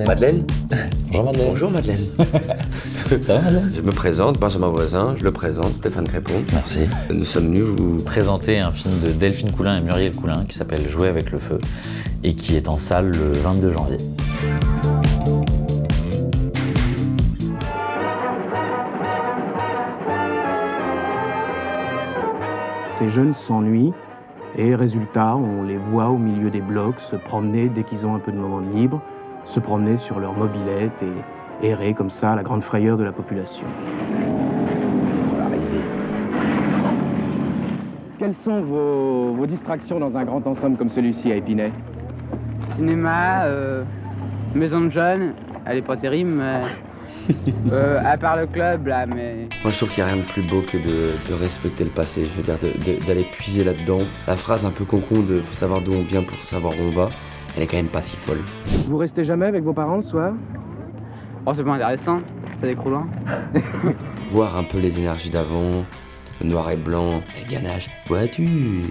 Madeleine. Bonjour Madeleine. Bonjour Madeleine. Ça va Madeleine? Je me présente, Benjamin Voisin, je le présente, Stéphane Crépon. Merci. Nous sommes venus vous Présenter un film de Delphine Coulin et Muriel Coulin qui s'appelle Jouer avec le feu et qui est en salle le 22 janvier. Ces jeunes s'ennuient et résultat, on les voit au milieu des blocs se promener dès qu'ils ont un peu de moment libre, se promener sur leur mobilette et errer comme ça à la grande frayeur de la population. voilà, arriver. Quelles sont vos distractions dans un grand ensemble comme celui-ci à Épinay? Cinéma, maison de jeunes, elle est pas terrible, mais à part le club là, mais Moi je trouve qu'il n'y a rien de plus beau que de respecter le passé, je veux dire d'aller puiser là-dedans. La phrase un peu concon de faut savoir d'où on vient pour savoir où on va, elle est quand même pas si folle. Vous restez jamais avec vos parents le soir? oh c'est pas intéressant, ça décroule hein. Voir un peu les énergies d'avant, le noir et blanc, les ganaches, voiture,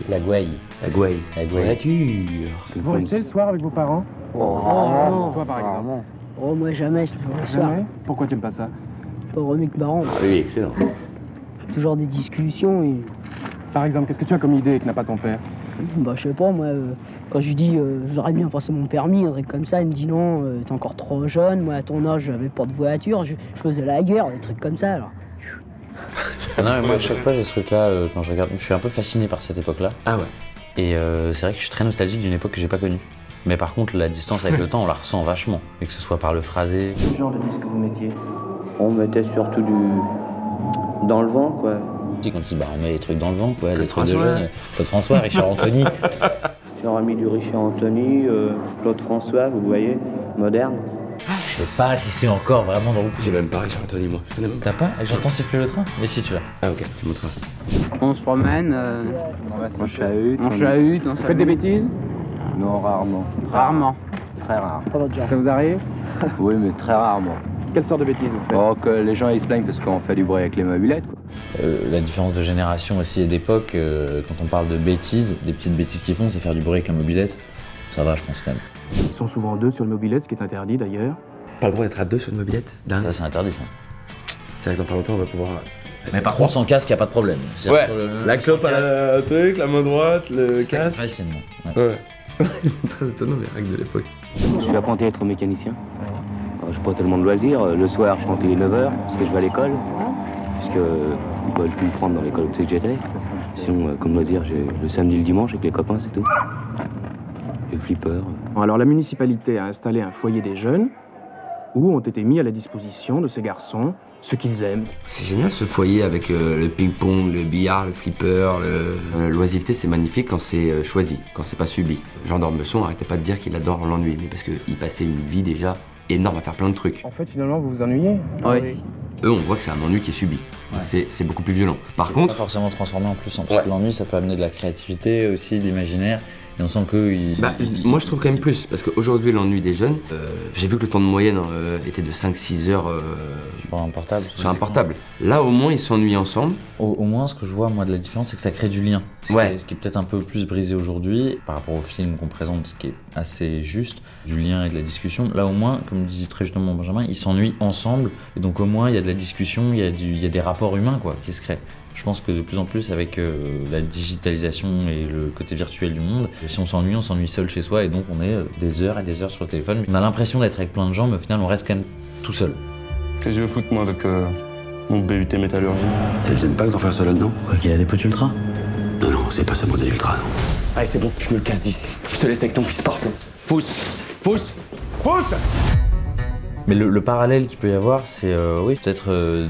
La gouaille. la gouaille, La gouaille. voiture. Vous restez le soir avec vos parents? Oh, Toi par exemple? Oh, moi jamais, je le fais le soir. Jamais? Pourquoi tu n'aimes pas ça? Pas remis que marrant. Ah oui, excellent. Toujours des discussions et. Par exemple, qu'est-ce que tu as comme idée que n'a pas ton père? Bah, je sais pas, moi, quand je lui dis j'aurais bien passé mon permis, un truc comme ça, il me dit non, t'es encore trop jeune. Moi, à ton âge, j'avais pas de voiture, je faisais la guerre, des trucs comme ça, alors. Ah non, mais moi à chaque fois j'ai ce truc-là, quand je regarde, je suis un peu fasciné par cette époque-là. Ah ouais. Et c'est vrai que je suis très nostalgique d'une époque que j'ai pas connue. Mais par contre, la distance avec le temps, on la ressent vachement. Et que ce soit par le phrasé. Quel genre de disque vous mettiez? On mettait surtout dans le vent, quoi. Quand on met des trucs dans le vent, quoi, des trucs de François. jeunes. Claude François, Richard Anthony. J'aurais mis du Richard Anthony, Claude François, vous voyez, moderne. Je sais pas si c'est encore vraiment dans le coup. J'ai même pas Richard Anthony moi, je connais même pas. T'as pas? J'entends siffler le train? Mais si tu l'as. Ah ok, tu montreras. on se promène, On chahute. on chahute, on Vous faites des bêtises? Non, rarement. rarement. Très rare. Ça vous arrive? Oui, mais très rarement. Quelle sorte de bêtises vous faites? Oh, que les gens ils se plaignent parce qu'on fait du bruit avec les mobylettes, quoi. La différence de génération aussi et d'époque, quand on parle de bêtises, des petites bêtises qu'ils font, c'est faire du bruit avec la mobilette. Ça va, je pense quand même. Ils sont souvent deux sur le mobilette, ce qui est interdit d'ailleurs. Pas le droit d'être à deux sur une mobilette d'un. Ça, c'est interdit, ça. C'est vrai que dans pas longtemps on va pouvoir. Mais par contre, sans casque, y a pas de problème. Ouais, Sur le- la sans clope à casque, la truc, la main droite, le ça, casque. facilement. Ouais. Ouais. C'est très étonnant les règles de l'époque. Je suis apprenti à être mécanicien. Je pas tellement de loisirs. Le soir, je rentre les 9h parce que je vais à l'école. Puisque ils veulent plus me prendre dans l'école où c'est que j'étais. Sinon, comme loisir, j'ai le samedi et le dimanche avec les copains, c'est tout. Les flippers. Alors la municipalité a installé un foyer des jeunes où ont été mis à la disposition de ces garçons ce qu'ils aiment. C'est génial ce foyer avec le ping-pong, le billard, le flipper, l'oisiveté, c'est magnifique quand c'est choisi, quand c'est pas subi. Jean d'Ormesson arrêtait pas de dire qu'il adore l'ennui, mais parce qu'il passait une vie déjà énorme à faire plein de trucs. En fait, finalement, vous vous ennuyez? Oui. Eux, on voit que c'est un ennui qui est subi. Ouais. C'est beaucoup plus violent. Par Pas contre, forcément transformé en plus en parce que l'ennui, ça peut amener de la créativité aussi, de l'imaginaire. Et on sent que moi je trouve quand même plus, parce qu'aujourd'hui l'ennui des jeunes, j'ai vu que le temps de moyenne était de 5-6 heures sur un portable. sur un portable. Là au moins ils s'ennuient ensemble. Au moins, ce que je vois moi de la différence, c'est que ça crée du lien. Ouais. Ce qui est peut-être un peu plus brisé aujourd'hui par rapport au film qu'on présente, ce qui est assez juste, du lien et de la discussion. Là au moins, comme disait très justement Benjamin, ils s'ennuient ensemble. Et donc au moins, il y a de la discussion, il y a des rapports humains quoi, qui se créent. Je pense que de plus en plus avec la digitalisation et le côté virtuel du monde, si on s'ennuie seul chez soi et donc on est des heures et des heures sur le téléphone. On a l'impression d'être avec plein de gens mais au final on reste quand même tout seul. Qu'est-ce que je veux foutre moi avec mon BUT métallurgie? Ça te gêne pas d'en faire ça là-dedans? Quoi qu'il a des petits ultras. Non, non, c'est pas ce modèle ultra, non. Allez, c'est bon, je me casse d'ici. Je te laisse avec ton fils parfait. Pousse, pousse, pousse! Mais le parallèle qu'il peut y avoir, c'est oui, peut-être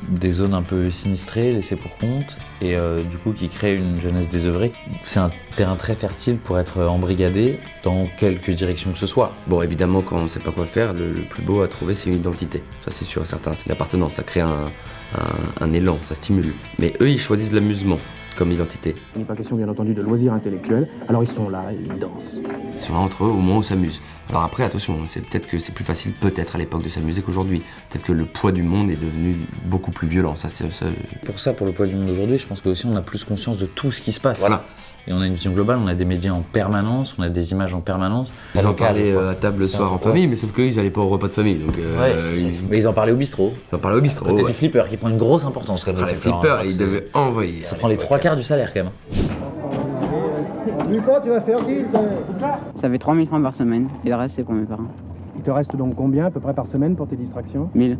des zones un peu sinistrées, laissées pour compte, et du coup qui créent une jeunesse désœuvrée. C'est un terrain très fertile pour être embrigadé dans quelque direction que ce soit. Bon évidemment quand on sait pas quoi faire, le plus beau à trouver c'est une identité. Ça c'est sûr et certain, c'est l'appartenance, ça crée un élan, ça stimule. Mais eux ils choisissent l'amusement comme identité. Il n'est pas question, bien entendu, de loisirs intellectuels. Alors ils sont là, ils dansent. Ils sont là entre eux au moment où on s'amuse. Alors après attention, c'est peut-être que c'est plus facile peut-être à l'époque de s'amuser qu'aujourd'hui. Peut-être que le poids du monde est devenu beaucoup plus violent. Ça. Pour ça, pour le poids du monde d'aujourd'hui, je pense que aussi on a plus conscience de tout ce qui se passe. Voilà. Et on a une vision globale, on a des médias en permanence, on a des images en permanence. Ils en parlaient à table le soir en famille, mais sauf qu'ils n'allaient pas au repas de famille. Donc, Mais ils en parlaient au bistrot. Ils en parlaient au bistrot. Peut-être du flipper qui prend une grosse importance quand même. Les flippers, ils devaient envoyer. Ça prend les 3/4 du salaire quand même. Ça fait 3000 francs par semaine et le reste c'est pour mes parents. Il te reste donc combien à peu près par semaine pour tes distractions? 1000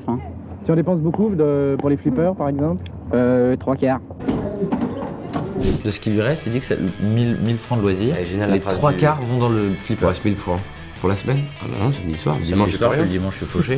francs. Tu en dépenses beaucoup pour les flippers par exemple? 3/4. De ce qui lui reste, il dit que c'est 1000 francs de loisirs. Génial, Les 3/4 vont dans le flipper. Il reste 1000 francs. Pour la semaine? Ah bah non, samedi soir, Dimanche, dimanche, j'ai pas rien. le dimanche, je suis fauché.